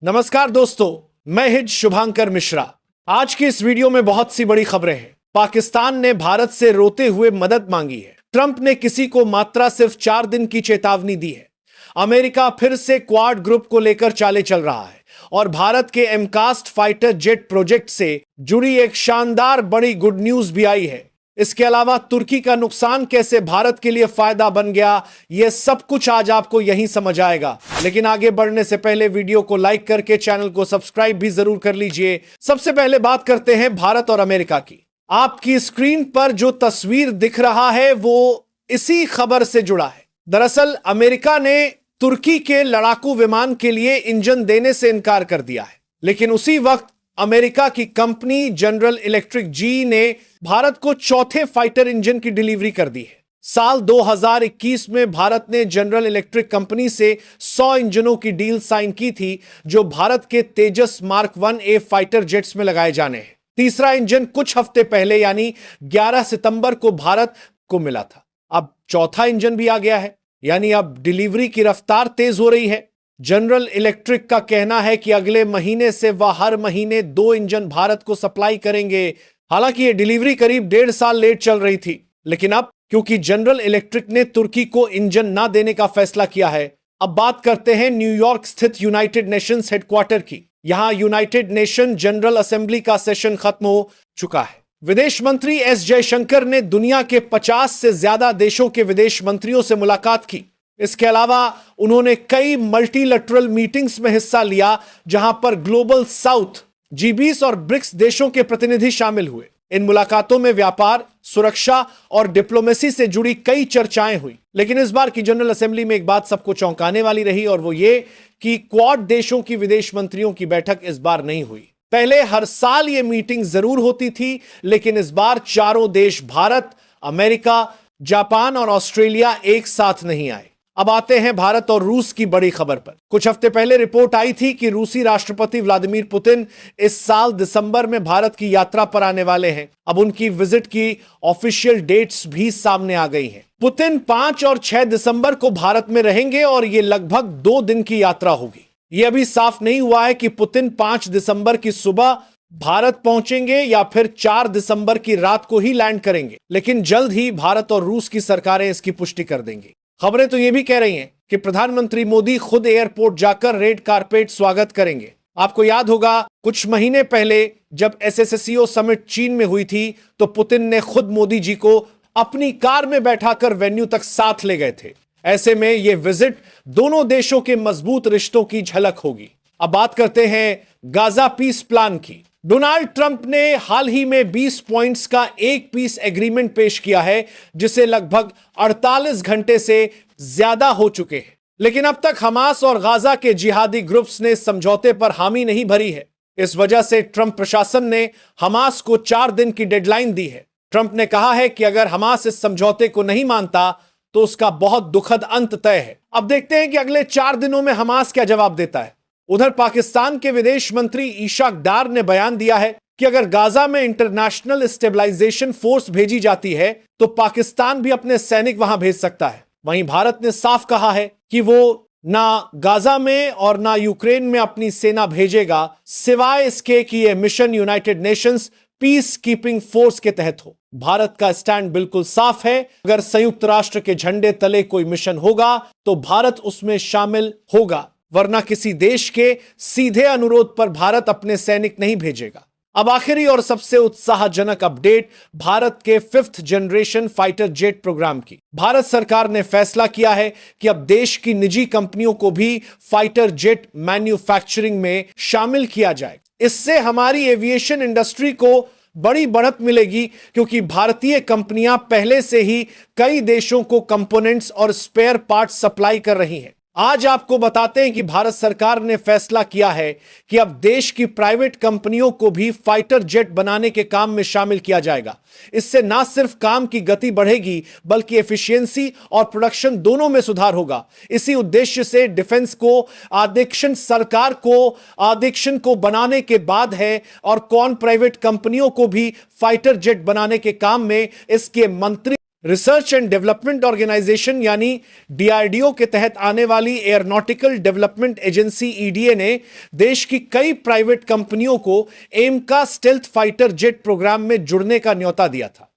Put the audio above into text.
नमस्कार दोस्तों, मैं हिज शुभांकर मिश्रा। आज की इस वीडियो में बहुत सी बड़ी खबरें हैं। पाकिस्तान ने भारत से रोते हुए मदद मांगी है। ट्रंप ने किसी को मात्रा सिर्फ 4 दिन की चेतावनी दी है। अमेरिका फिर से क्वाड ग्रुप को लेकर चाले चल रहा है और भारत के एमकास्ट फाइटर जेट प्रोजेक्ट से जुड़ी एक शानदार बड़ी गुड न्यूज भी आई है। इसके अलावा तुर्की का नुकसान कैसे भारत के लिए फायदा बन गया, यह सब कुछ आज आपको यहीं समझ आएगा। लेकिन आगे बढ़ने से पहले वीडियो को लाइक करके चैनल को सब्सक्राइब भी जरूर कर लीजिए। सबसे पहले बात करते हैं भारत और अमेरिका की। आपकी स्क्रीन पर जो तस्वीर दिख रहा है वो इसी खबर से जुड़ा है। दरअसल अमेरिका ने तुर्की के लड़ाकू विमान के लिए इंजन देने से इनकार कर दिया है, लेकिन उसी वक्त अमेरिका की कंपनी जनरल इलेक्ट्रिक जी ने भारत को चौथे फाइटर इंजन की डिलीवरी कर दी है। साल 2021 में भारत ने जनरल इलेक्ट्रिक कंपनी से 100 इंजनों की डील साइन की थी, जो भारत के तेजस मार्क 1A फाइटर जेट्स में लगाए जाने हैं। तीसरा इंजन कुछ हफ्ते पहले यानी 11 सितंबर को भारत को मिला था। अब चौथा इंजन भी आ गया है, यानी अब डिलीवरी की रफ्तार तेज हो रही है। जनरल इलेक्ट्रिक का कहना है कि अगले महीने से वह हर महीने 2 इंजन भारत को सप्लाई करेंगे। हालांकि यह डिलीवरी करीब 1.5 साल लेट चल रही थी, लेकिन अब क्योंकि जनरल इलेक्ट्रिक ने तुर्की को इंजन ना देने का फैसला किया है। अब बात करते हैं न्यूयॉर्क स्थित यूनाइटेड नेशंस हेडक्वार्टर की। यहां यूनाइटेड नेशन जनरल असेंबली का सेशन खत्म हो चुका है। विदेश मंत्री एस जयशंकर ने दुनिया के 50 से ज्यादा देशों के विदेश मंत्रियों से मुलाकात की। इसके अलावा उन्होंने कई मल्टीलैटरल मीटिंग्स में हिस्सा लिया, जहां पर ग्लोबल साउथ, G20 और ब्रिक्स देशों के प्रतिनिधि शामिल हुए। इन मुलाकातों में व्यापार, सुरक्षा और डिप्लोमेसी से जुड़ी कई चर्चाएं हुई। लेकिन इस बार की जनरल असेंबली में एक बात सबको चौंकाने वाली रही, और वो ये कि क्वाड देशों की विदेश मंत्रियों की बैठक इस बार नहीं हुई। पहले हर साल ये मीटिंग जरूर होती थी, लेकिन इस बार चारों देश भारत, अमेरिका, जापान और ऑस्ट्रेलिया एक साथ नहीं आए। अब आते हैं भारत और रूस की बड़ी खबर पर। कुछ हफ्ते पहले रिपोर्ट आई थी कि रूसी राष्ट्रपति व्लादिमीर पुतिन इस साल दिसंबर में भारत की यात्रा पर आने वाले हैं। अब उनकी विजिट की ऑफिशियल डेट्स भी सामने आ गई हैं। पुतिन 5 और 6 दिसंबर को भारत में रहेंगे और ये लगभग 2 दिन की यात्रा होगी। ये अभी साफ नहीं हुआ है कि पुतिन 5 दिसंबर की सुबह भारत पहुंचेंगे या फिर 4 दिसंबर की रात को ही लैंड करेंगे, लेकिन जल्द ही भारत और रूस की सरकारें इसकी पुष्टि कर देंगी। खबरें तो ये भी कह रही हैं कि प्रधानमंत्री मोदी खुद एयरपोर्ट जाकर रेड कारपेट स्वागत करेंगे। आपको याद होगा, कुछ महीने पहले जब SSCO समिट चीन में हुई थी, तो पुतिन ने खुद मोदी जी को अपनी कार में बैठाकर वेन्यू तक साथ ले गए थे। ऐसे में यह विजिट दोनों देशों के मजबूत रिश्तों की झलक होगी। अब बात करते हैं गाजा पीस प्लान की। डोनाल्ड ट्रंप ने हाल ही में 20 पॉइंट्स का एक पीस एग्रीमेंट पेश किया है, जिसे लगभग 48 घंटे से ज्यादा हो चुके हैं। लेकिन अब तक हमास और गाजा के जिहादी ग्रुप्स ने समझौते पर हामी नहीं भरी है। इस वजह से ट्रंप प्रशासन ने हमास को 4 दिन की डेडलाइन दी है। ट्रंप ने कहा है कि अगर हमास इस समझौते को नहीं मानता तो उसका बहुत दुखद अंत तय है। अब देखते हैं कि अगले 4 दिनों में हमास क्या जवाब देता है। उधर पाकिस्तान के विदेश मंत्री इशाक डार ने बयान दिया है कि अगर गाजा में इंटरनेशनल स्टेबलाइजेशन फोर्स भेजी जाती है तो पाकिस्तान भी अपने सैनिक वहां भेज सकता है। वहीं भारत ने साफ कहा है कि वो ना गाजा में और ना यूक्रेन में अपनी सेना भेजेगा, सिवाय इसके कि यह mission United Nations peace keeping force के तहत हो। भारत का स्टैंड बिल्कुल साफ है। अगर संयुक्त राष्ट्र के झंडे तले कोई मिशन होगा तो भारत उसमें शामिल होगा, वरना किसी देश के सीधे अनुरोध पर भारत अपने सैनिक नहीं भेजेगा। अब आखिरी और सबसे उत्साहजनक अपडेट भारत के 5th generation fighter jet programme की। भारत सरकार ने फैसला किया है कि अब देश की निजी कंपनियों को भी फाइटर जेट मैन्युफैक्चरिंग में शामिल किया जाए। इससे हमारी एविएशन इंडस्ट्री को बड़ी बढ़त मिलेगी, क्योंकि भारतीय कंपनियां पहले से ही कई देशों को कंपोनेंट्स और स्पेयर पार्ट्स सप्लाई कर रही हैं। आज आपको बताते हैं कि भारत सरकार ने फैसला किया है कि अब देश की प्राइवेट कंपनियों को भी फाइटर जेट बनाने के काम में शामिल किया जाएगा। इससे ना सिर्फ काम की गति बढ़ेगी, बल्कि एफिशिएंसी और प्रोडक्शन दोनों में सुधार होगा। इसी उद्देश्य से डिफेंस को सरकार को आदेशन को बनाने के बाद है, और कौन प्राइवेट कंपनियों को भी फाइटर जेट बनाने के काम में इसके मंत्री रिसर्च एंड डेवलपमेंट ऑर्गेनाइजेशन यानी डीआरडीओ के तहत आने वाली एयरोनॉटिकल डेवलपमेंट एजेंसी ईडीए ने देश की कई प्राइवेट कंपनियों को एमका स्टेल्थ फाइटर जेट प्रोग्राम में जुड़ने का न्योता दिया था।